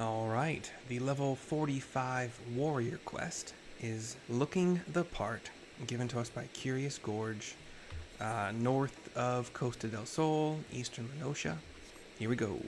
Alright, the level 45 Warrior quest is Looking the Part, given to us by Curious Gorge, north of Costa del Sol, eastern Lenosha. Here we go.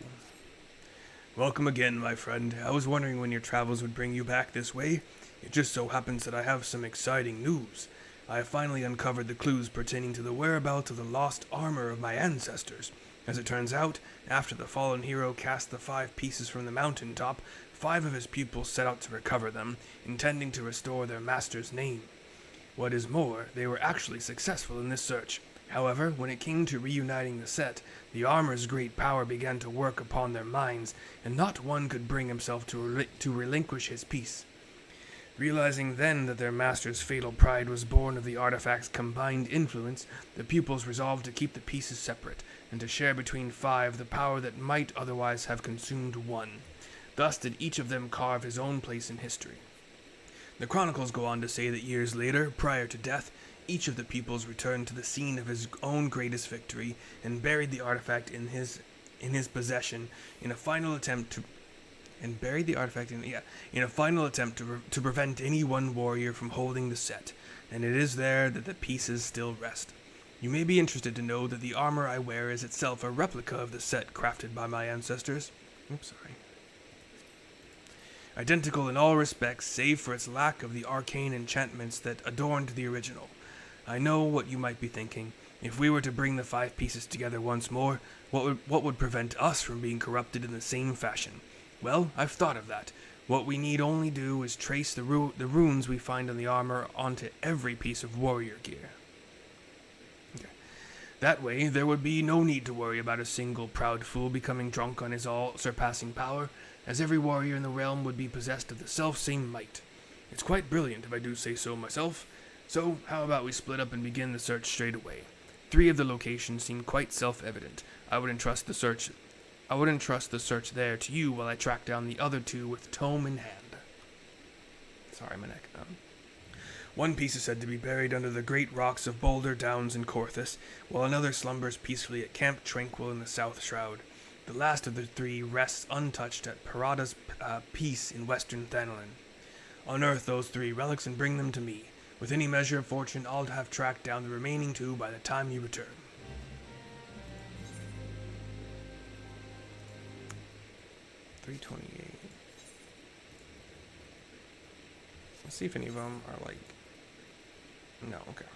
Welcome again, my friend. I was wondering when your travels would bring you back this way. It just so happens that I have some exciting news. I have finally uncovered the clues pertaining to the whereabouts of the lost armor of my ancestors. As it turns out, after the fallen hero cast the 5 pieces from the mountain top, 5 of his pupils set out to recover them, intending to restore their master's name. What is more, they were actually successful in this search. However, when it came to reuniting the set, the armor's great power began to work upon their minds, and not one could bring himself to relinquish his piece. Realizing then that their master's fatal pride was born of the artifact's combined influence, the pupils resolved to keep the pieces separate, and to share between 5 the power that might otherwise have consumed 1. Thus did each of them carve his own place in history. The chronicles go on to say that years later, prior to death, each of the pupils returned to the scene of his own greatest victory and buried the artifact in his possession in a final attempt to to prevent any one warrior from holding the set, and it is there that the pieces still rest. You may be interested to know that the armor I wear is itself a replica of the set crafted by my ancestors. Identical in all respects, save for its lack of the arcane enchantments that adorned the original. I know what you might be thinking. If we were to bring the 5 pieces together once more, what would prevent us from being corrupted in the same fashion? Well, I've thought of that. What we need only do is trace the runes we find on the armor onto every piece of warrior gear. Okay. That way, there would be no need to worry about a single proud fool becoming drunk on his all-surpassing power, as every warrior in the realm would be possessed of the self-same might. It's quite brilliant, if I do say so myself. So, how about we split up and begin the search straight away? 3 of the locations seem quite self-evident. I would entrust the search there to you while I track down the other 2 with tome in hand. Sorry, my neck. One piece is said to be buried under the great rocks of Boulder Downs in Corthus, while another slumbers peacefully at Camp Tranquil in the South Shroud. The last of the 3 rests untouched at Parada's Peace in western Thanolin. Unearth those 3 relics and bring them to me. With any measure of fortune, I'll have tracked down the remaining 2 by the time you return. $328. Let's see if any of them are like... No, okay.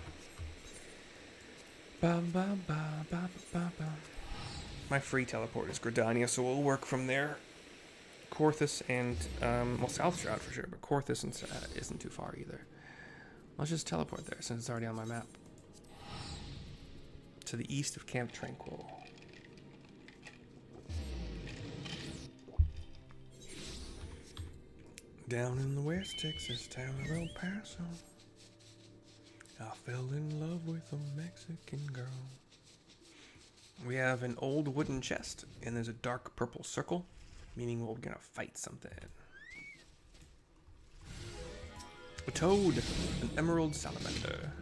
My free teleport is Gridania, so we'll work from there. Corthus and, South Shroud for sure, but Corthus isn't too far either. Let's just teleport there since it's already on my map. To the east of Camp Tranquil. Down in the West Texas town of El Paso, I fell in love with a Mexican girl. We have an old wooden chest, and there's a dark purple circle, meaning we're gonna fight something. A toad, an emerald salamander.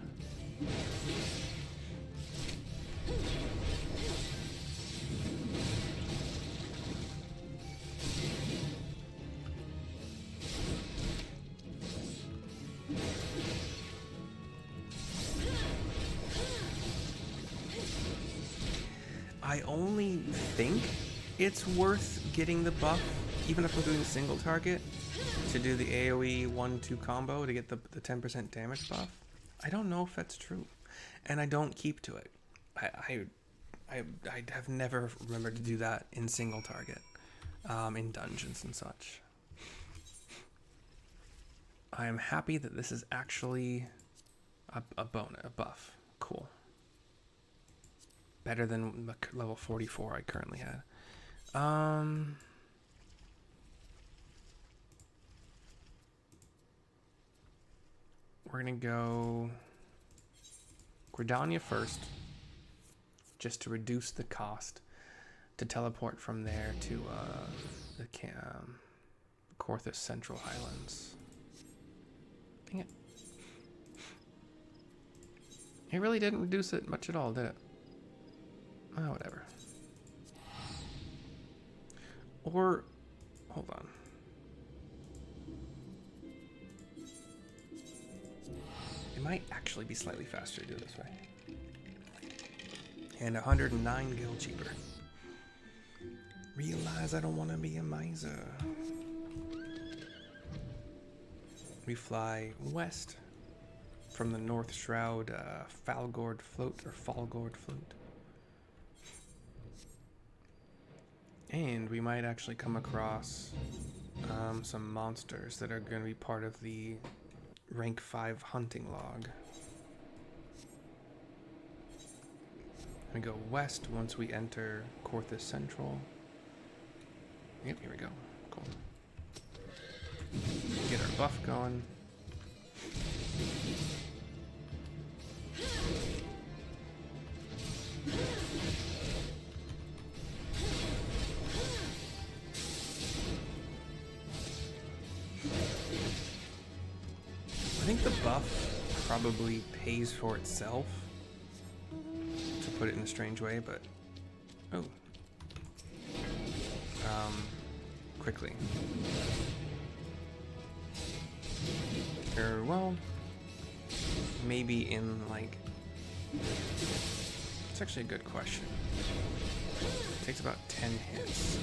I only think it's worth getting the buff, even if we're doing a single target, to do the AoE 1-2 combo to get the 10% damage buff. I don't know if that's true, and I don't keep to it. I have never remembered to do that in single target, in dungeons and such. I am happy that this is actually a buff. Cool. Better than the level 44 I currently had. We're gonna go Gridania first, just to reduce the cost to teleport from there to the Corthus Central Highlands. Dang it. It really didn't reduce it much at all, did it? Oh, whatever. Or, hold on. might actually be slightly faster to do it this way. And 109 gil cheaper. Realize I don't want to be a miser. We fly west from the North Shroud Falgord float, or Falgord float. And we might actually come across some monsters that are going to be part of the rank 5 hunting log. We go west once we enter Corthus Central. Yep, here we go. Cool. Get our buff going. I think the buff probably pays for itself, to put it in a strange way, but oh, quickly. Or well, maybe in like. It's actually a good question. It takes about 10 hits,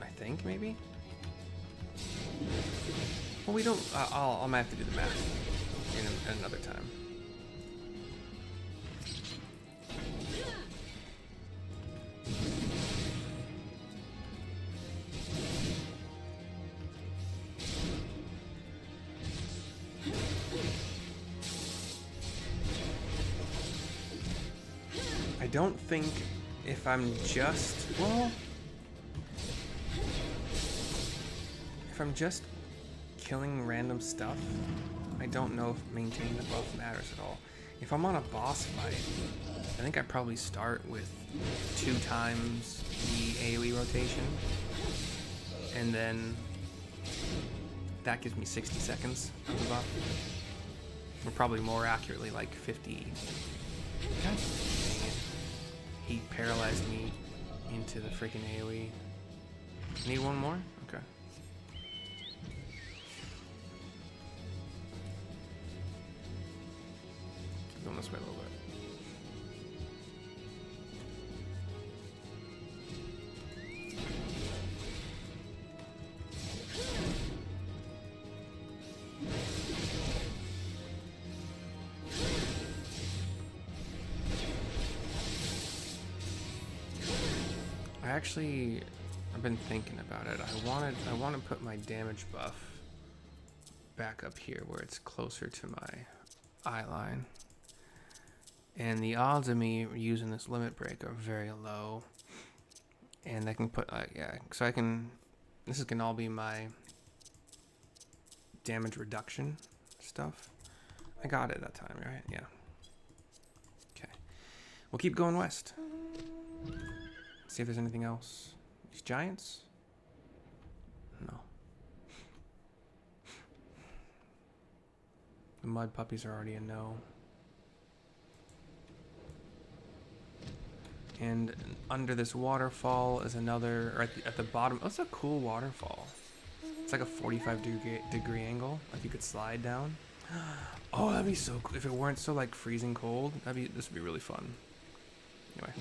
I think, maybe. Well, we don't. I'll have to do the math in another time. I don't think if I'm just if I'm just killing random stuff, I don't know if maintaining the buff matters at all. If I'm on a boss fight, I think I probably start with 2 times the AoE rotation, and then that gives me 60 seconds of the buff. Or probably more accurately, like 50. God dang it. He paralyzed me into the freaking AoE. Need one more? Okay. Going this way a little bit. I've been thinking about it. I want to put my damage buff back up here where it's closer to my eye line. And the odds of me using this limit break are very low. And I can put, so I can, this can all be my damage reduction stuff. I got it that time, right? Yeah. Okay. We'll keep going west. See if there's anything else. These giants? No. The mud puppies are already a no. And under this waterfall is another, or at the bottom. Oh, it's a cool waterfall. It's like a 45-degree angle. Like you could slide down. Oh, that'd be so cool. If it weren't so like freezing cold, this would be really fun. Anyway.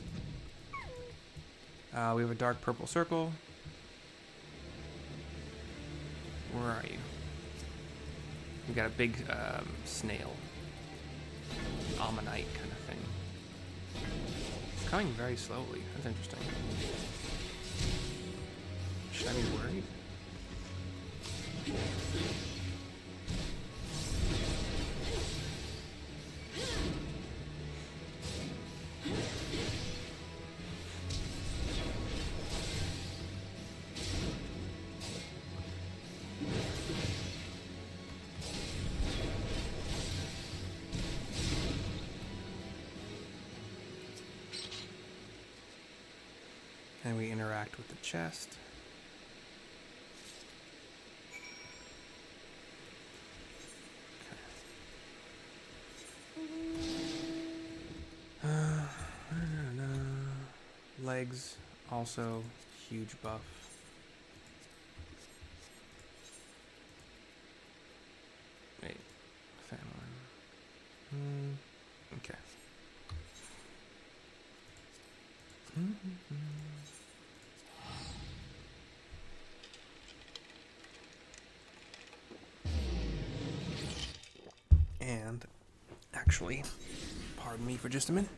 We have a dark purple circle. Where are you? We got a big snail. Ammonite kind of thing. It's coming very slowly. That's interesting. Should I be worried? And we interact with the chest. Okay. Legs, also huge buff. Wait, fan one. And actually, pardon me for just a minute.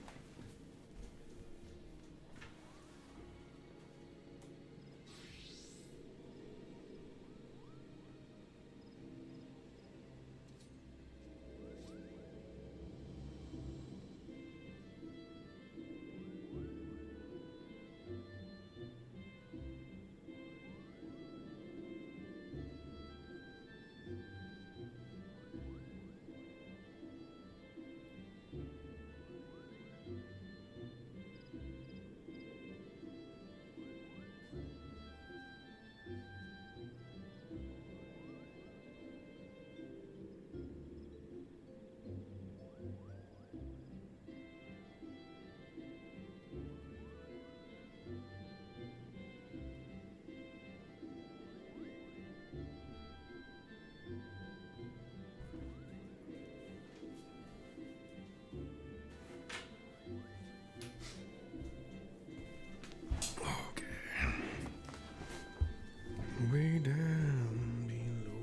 Way down below.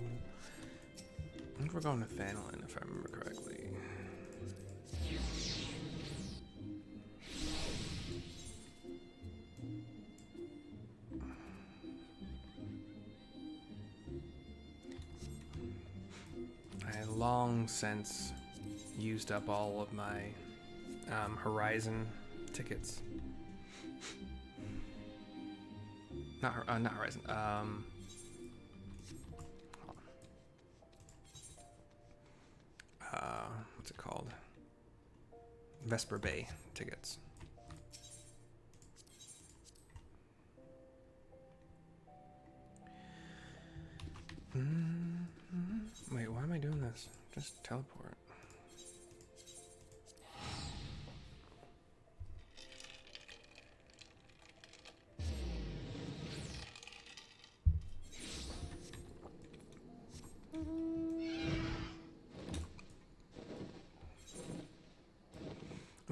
I think we're going to Thanolin, if I remember correctly. I had long since used up all of my Horizon tickets. Not Horizon. What's it called? Vesper Bay tickets. Wait, why am I doing this? Just teleport.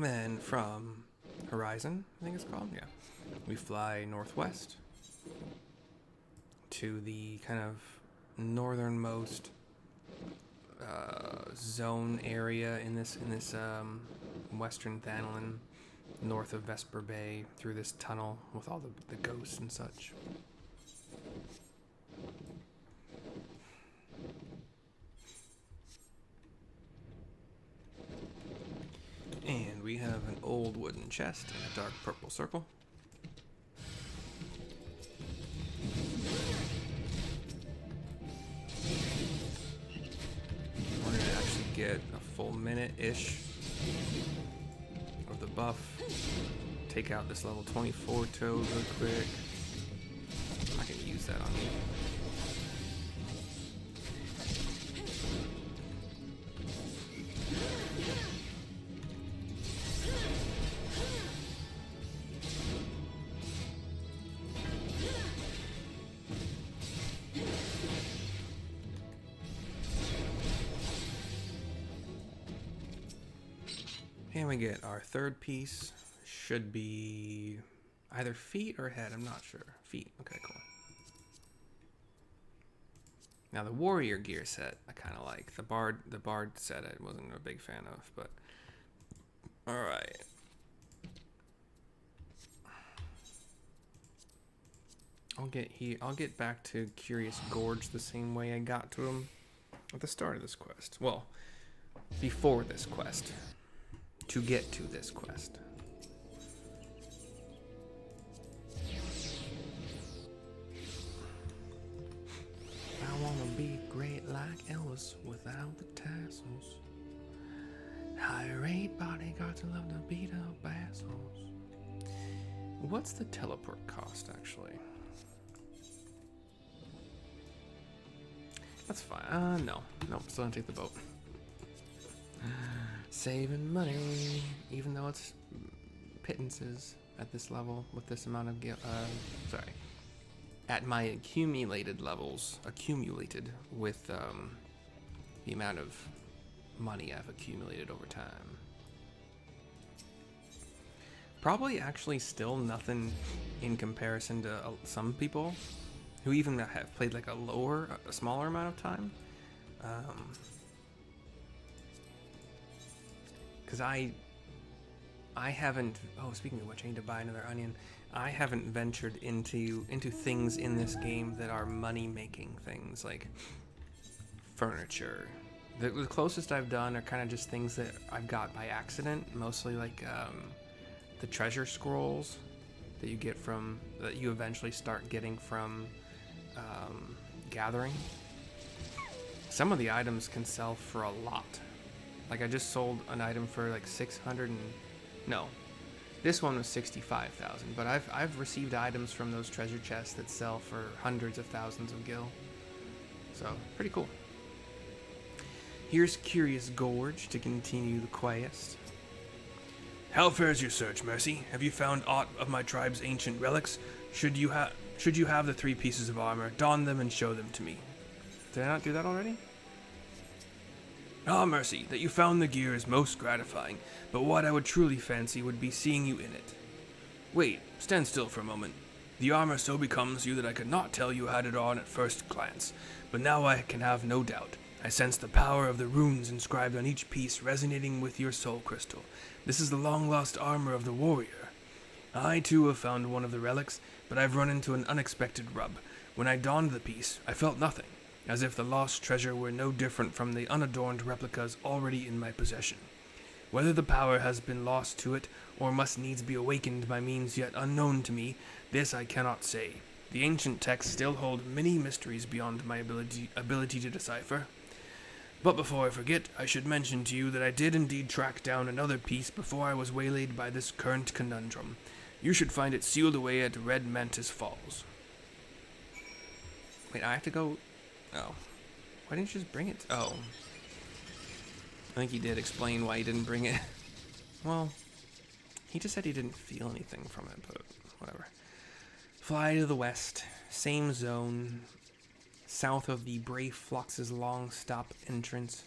Then from Horizon, I think it's called, yeah, we fly northwest to the kind of northernmost zone area in this western Thanolin, north of Vesper Bay, through this tunnel with all the ghosts and such. And we have an old wooden chest and a dark purple circle. We're going to actually get a full minute-ish of the buff. Take out this level 24 toad real quick. I'm not going to use that on you. And we get our third piece. Should be either feet or head, I'm not sure. Feet, okay, cool. Now the warrior gear set I kind of like. The bard set I wasn't a big fan of, but all right. I'll get back to Curious Gorge the same way I got to him at the start of this quest. Well, before this quest. To get to this quest. I wanna be great like Elvis without the tassels. Hire 8 bodyguards and love to beat up assholes. What's the teleport cost, actually? That's fine. No, still gonna take the boat. Saving money, even though it's pittances at this level with this amount of at my accumulated levels, accumulated with the amount of money I've accumulated over time. Probably actually still nothing in comparison to some people who even have played like a smaller amount of time. Because I haven't. Oh, speaking of which, I need to buy another onion. I haven't ventured into things in this game that are money-making things like furniture. The closest I've done are kind of just things that I've got by accident, mostly like the treasure scrolls that you get from, that you eventually start getting from gathering. Some of the items can sell for a lot. Like I just sold an item for like 600 and no, this one was 65,000. But I've received items from those treasure chests that sell for hundreds of thousands of gil. So pretty cool. Here's Curious Gorge to continue the quest. How fares your search, Mercy? Have you found aught of my tribe's ancient relics? Should you have the 3 pieces of armor, don them and show them to me. Did I not do that already? Ah, Mercy, that you found the gear is most gratifying, but what I would truly fancy would be seeing you in it. Wait, stand still for a moment. The armor so becomes you that I could not tell you had it on at first glance, but now I can have no doubt. I sense the power of the runes inscribed on each piece resonating with your soul crystal. This is the long-lost armor of the warrior. I, too, have found one of the relics, but I've run into an unexpected rub. When I donned the piece, I felt nothing, as if the lost treasure were no different from the unadorned replicas already in my possession. Whether the power has been lost to it, or must needs be awakened by means yet unknown to me, this I cannot say. The ancient texts still hold many mysteries beyond my ability to decipher. But before I forget, I should mention to you that I did indeed track down another piece before I was waylaid by this current conundrum. You should find it sealed away at Red Mantis Falls. Wait, I have to go... Oh. Why didn't you just bring it? Oh. I think he did explain why he didn't bring it. Well, he just said he didn't feel anything from it, but whatever. Fly to the west. Same zone. South of the Brave Flox's long stop entrance.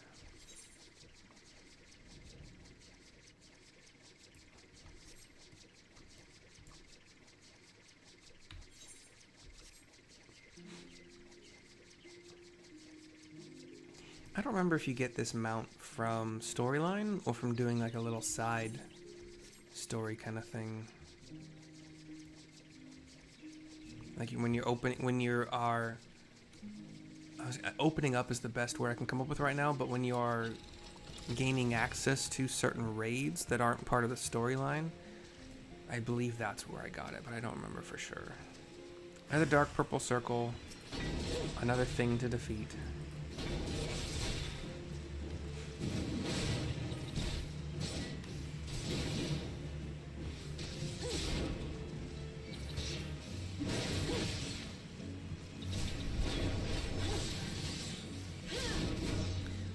I don't remember if you get this mount from storyline or from doing like a little side story kind of thing. Like when you're opening up is the best word I can come up with right now, but when you are gaining access to certain raids that aren't part of the storyline, I believe that's where I got it, but I don't remember for sure. Another dark purple circle, another thing to defeat.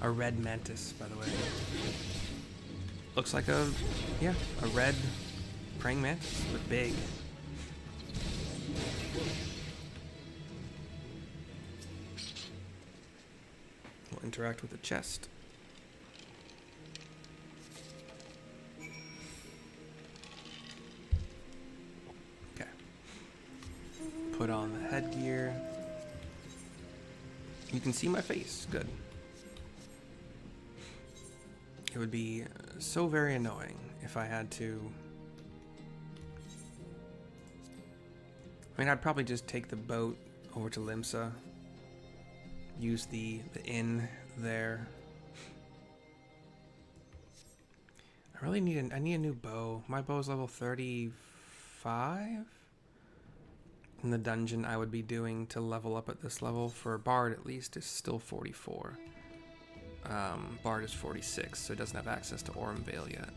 A red mantis, by the way. Looks like a red praying mantis, but big. We'll interact with the chest. Okay. Put on the headgear. You can see my face. Good. It would be so very annoying if I had to... I mean, I'd probably just take the boat over to Limsa, use the inn there. I need a new bow. My bow's level 35? In the dungeon I would be doing to level up at this level, for Bard at least, is still 44. Bard is 46, so it doesn't have access to Aurum Vale yet.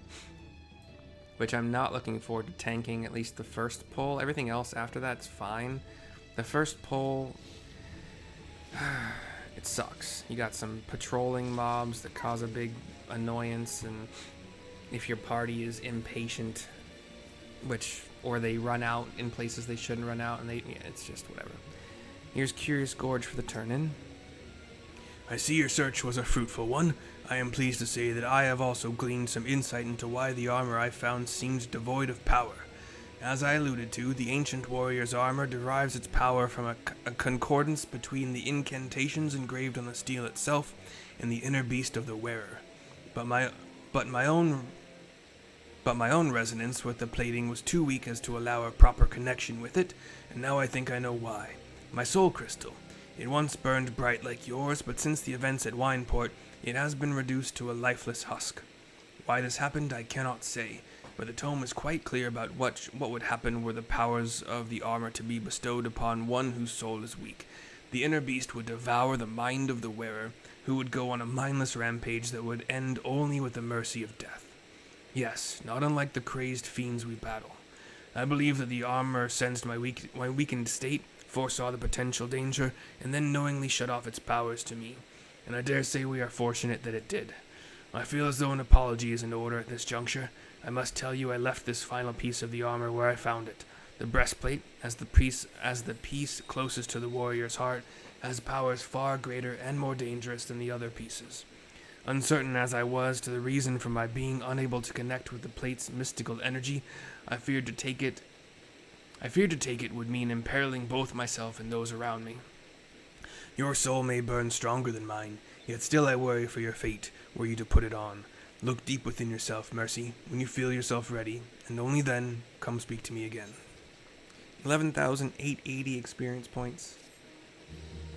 Which I'm not looking forward to tanking, at least the first pull. Everything else after that's fine. The first pull, it sucks. You got some patrolling mobs that cause a big annoyance, and if your party is impatient, or they run out in places they shouldn't run out, and it's just whatever. Here's Curious Gorge for the turn-in. I see your search was a fruitful one. I am pleased to say that I have also gleaned some insight into why the armor I found seems devoid of power. As I alluded to, the ancient warrior's armor derives its power from a concordance between the incantations engraved on the steel itself and the inner beast of the wearer. But my own resonance with the plating was too weak as to allow a proper connection with it, and now I think I know why. My soul crystal. It once burned bright like yours, but since the events at Wineport, it has been reduced to a lifeless husk. Why this happened, I cannot say, but the tome is quite clear about what would happen were the powers of the armor to be bestowed upon one whose soul is weak. The inner beast would devour the mind of the wearer, who would go on a mindless rampage that would end only with the mercy of death. Yes, not unlike the crazed fiends we battle. I believe that the armor sensed my weakened state, foresaw the potential danger, and then knowingly shut off its powers to me. And I dare say we are fortunate that it did. I feel as though an apology is in order at this juncture. I must tell you I left this final piece of the armor where I found it. The breastplate, as the piece closest to the warrior's heart, has powers far greater and more dangerous than the other pieces. Uncertain as I was to the reason for my being unable to connect with the plate's mystical energy, I feared to take it would mean imperiling both myself and those around me. Your soul may burn stronger than mine, yet still I worry for your fate were you to put it on. Look deep within yourself, Mercy, when you feel yourself ready, and only then come speak to me again. 11,880 experience points.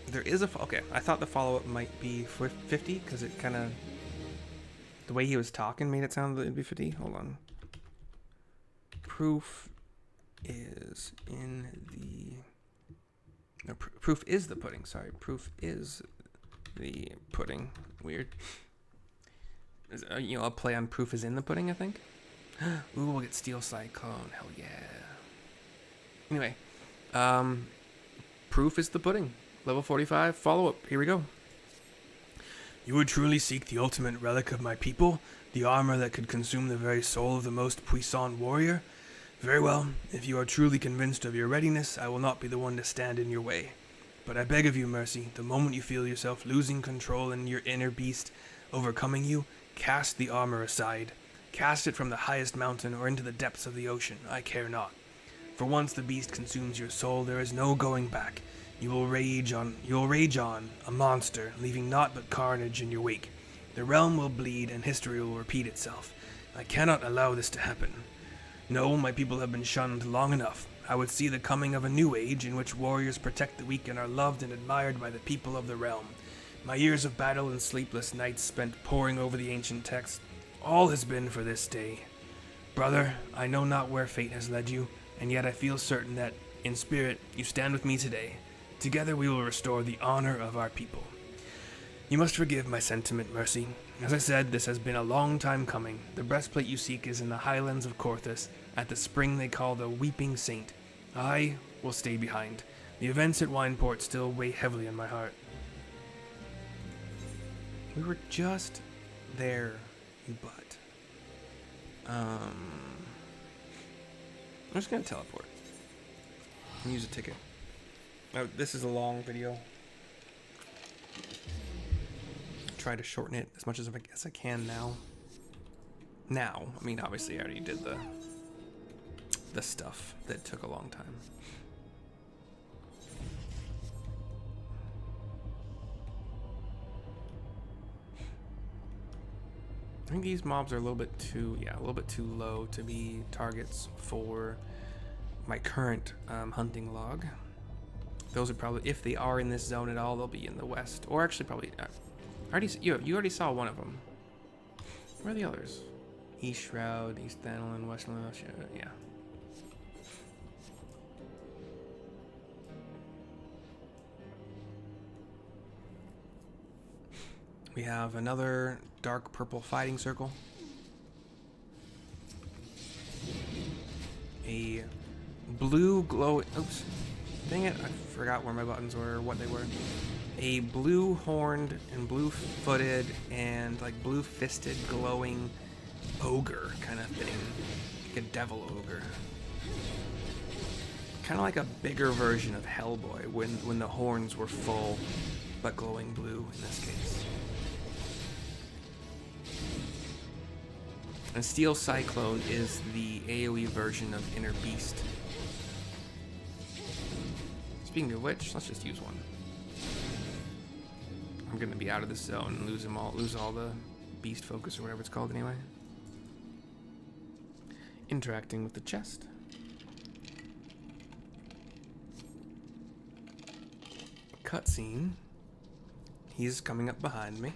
There is okay, I thought the follow-up might be 50, because it kind of... The way he was talking made it sound that it'd be 50. Hold on. Proof is in the... No, proof is the pudding, sorry. Proof is the pudding. Weird. A play on proof is in the pudding, I think? Ooh, we'll get Steel Cyclone. Hell yeah. Anyway. Proof is the pudding. Level 45, follow-up. Here we go. You would truly seek the ultimate relic of my people? The armor that could consume the very soul of the most puissant warrior? Very well. If you are truly convinced of your readiness, I will not be the one to stand in your way. But I beg of you, Mercy, the moment you feel yourself losing control and your inner beast overcoming you, cast the armor aside. Cast it from the highest mountain or into the depths of the ocean. I care not. For once the beast consumes your soul, there is no going back. You will rage on, a monster, leaving naught but carnage in your wake. The realm will bleed and history will repeat itself. I cannot allow this to happen. No, my people have been shunned long enough. I would see the coming of a new age in which warriors protect the weak and are loved and admired by the people of the realm. My years of battle and sleepless nights spent poring over the ancient texts, all has been for this day. Brother, I know not where fate has led you, and yet I feel certain that, in spirit, you stand with me today. Together we will restore the honor of our people. You must forgive my sentiment, Mercy. As I said, this has been a long time coming. The breastplate you seek is in the highlands of Corthus, at the spring they call the Weeping Saint. I will stay behind. The events at Wineport still weigh heavily on my heart. We were just there, you butt. I'm just gonna teleport and use a ticket. Oh, this is a long video. Try to shorten it as much as I can now. I mean, obviously I already did the stuff that took a long time. I think these mobs are a little bit too low to be targets for my current hunting log. Those are probably, if they are in this zone at all, they'll be in the west, or actually probably. You already saw one of them. Where are the others? East Shroud, East Thanolin, West Militia, yeah. We have another dark purple fighting circle. A blue glow. Oops. Dang it, I forgot where my buttons were or what they were. A blue horned and blue footed and like blue fisted glowing ogre kind of thing. Like a devil ogre. Kind of like a bigger version of Hellboy when the horns were full but glowing blue in this case. And Steel Cyclone is the AoE version of Inner Beast. Speaking of which, let's just use one. I'm gonna be out of this zone and lose all the beast focus or whatever it's called anyway. Interacting with the chest. Cutscene. He's coming up behind me.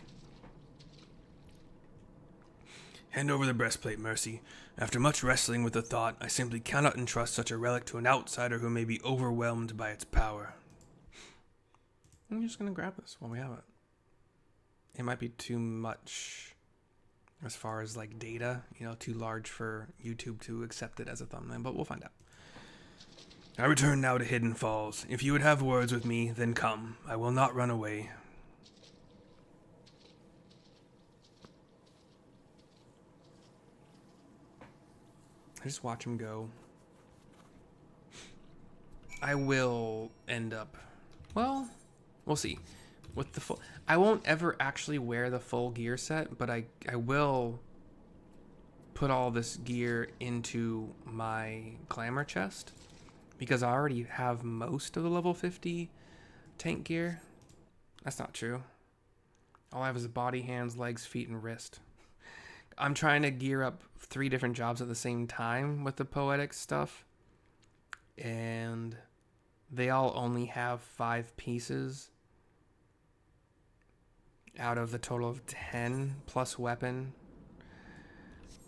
Hand over the breastplate, Mercy. After much wrestling with the thought, I simply cannot entrust such a relic to an outsider who may be overwhelmed by its power. I'm just gonna grab this while we have it. It might be too much as far as like data, too large for YouTube to accept it as a thumbnail, but we'll find out. I return now to Hidden Falls. If you would have words with me, then come. I will not run away. I just watch him go. I will end up, well, we'll see. With the full, I won't ever actually wear the full gear set, but I will put all this gear into my glamour chest because I already have most of the level 50 tank gear. That's not true. All I have is body, hands, legs, feet, and wrist. I'm trying to gear up 3 different jobs at the same time with the poetic stuff, and they all only have 5 pieces out of the total of 10 plus weapon.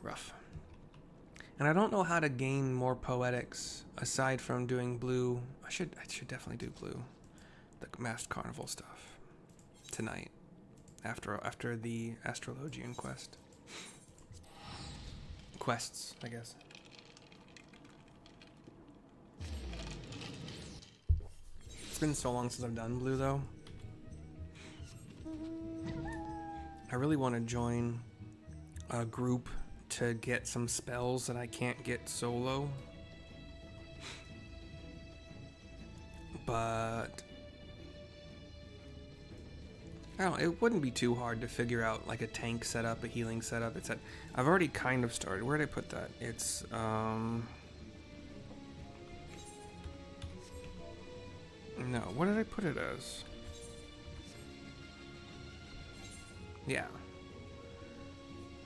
Rough. And I don't know how to gain more poetics aside from doing blue. I should definitely do blue, the masked carnival stuff tonight after the astrologian quests, I guess. It's been so long since I've done blue though. I really want to join a group to get some spells that I can't get solo. But I don't know, it wouldn't be too hard to figure out like a tank setup, a healing setup. I've already kind of started. Where did I put that? It's no, what did I put it as? Yeah.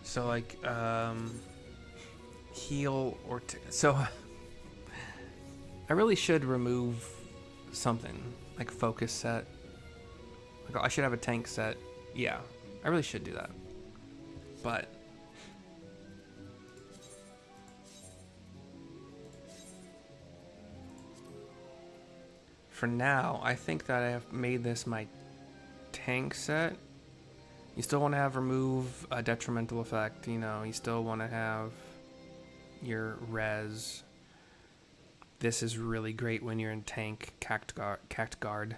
So like heal or so I really should remove something like focus set. Like I should have a tank set. Yeah, I really should do that. But for now, I think that I have made this my tank set. You still want to have remove a detrimental effect, you still want to have your res. This is really great when you're in tank, Cact Guard.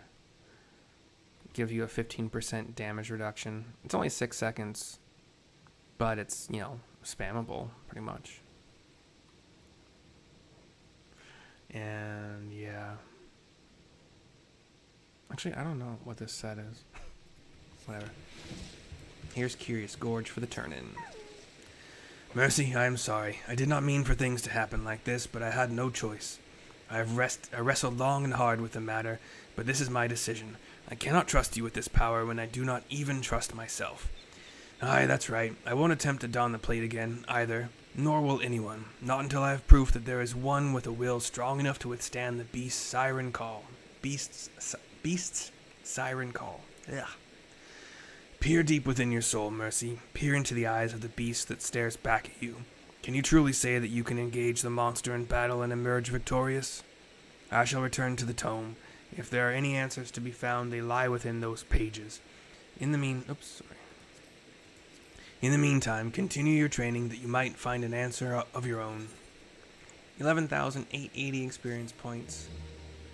Give you a 15% damage reduction. It's only 6 seconds, but it's, spammable pretty much. And yeah. Actually, I don't know what this set is. Whatever. Here's Curious Gorge for the turn-in. Mercy, I am sorry. I did not mean for things to happen like this, but I had no choice. I wrestled long and hard with the matter, but this is my decision. I cannot trust you with this power when I do not even trust myself. Aye, that's right. I won't attempt to don the plate again, either, nor will anyone, not until I have proof that there is one with a will strong enough to withstand the beast's siren call. Beast's siren call. Ugh. Peer deep within your soul, Mercy. Peer into the eyes of the beast that stares back at you. Can you truly say that you can engage the monster in battle and emerge victorious? I shall return to the tome. If there are any answers to be found, they lie within those pages. In the meantime, continue your training that you might find an answer of your own. 11,880 experience points.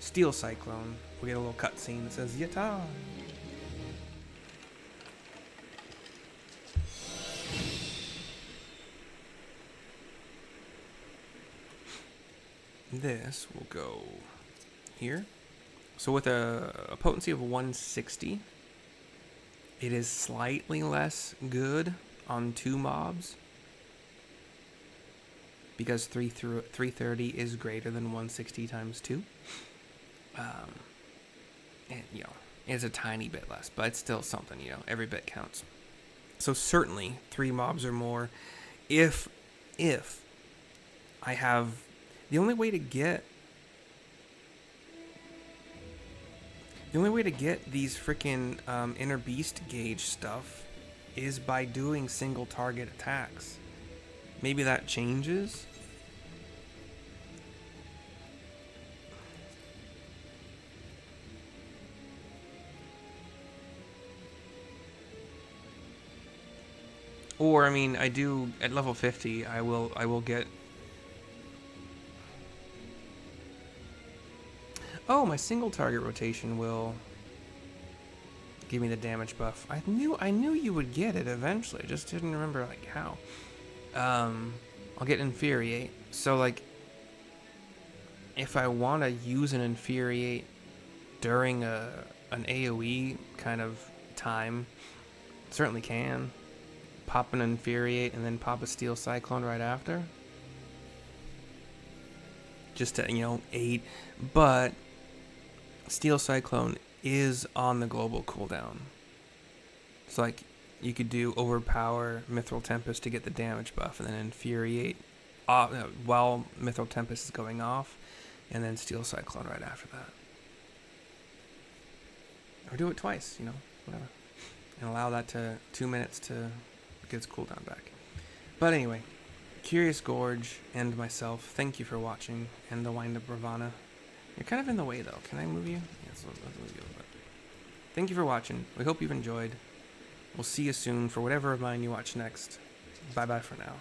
Steel Cyclone. We get a little cutscene that says Yata. This will go here. So with a potency of 160, It is slightly less good on 2 mobs because 330 is greater than 160 times 2. And, you know, it's a tiny bit less, but it's still something, you know, every bit counts. So certainly 3 mobs or more. If I have the only way to get these freaking inner beast gauge stuff is by doing single target attacks. Maybe that changes. Or I mean, I do at level 50. I will get. Oh, my single target rotation will give me the damage buff. I knew you would get it eventually. I just didn't remember like how. I'll get Infuriate. So like, if I want to use an Infuriate during an AOE kind of time, certainly can. Pop an Infuriate and then pop a Steel Cyclone right after. Just to, you know, aid. But Steel Cyclone is on the global cooldown. So like, you could do Overpower Mithril Tempest to get the damage buff, and then Infuriate while Mithril Tempest is going off, and then Steel Cyclone right after that. Or do it twice, you know, whatever. And allow that to 2 minutes to get its cooldown back. But anyway, Curious Gorge and myself, thank you for watching, and the Wind Up Ravana. You're kind of in the way though. Can I move you? Yes, let's move you a little bit. Thank you for watching. We hope you've enjoyed. We'll see you soon for whatever of mine you watch next. Bye bye for now.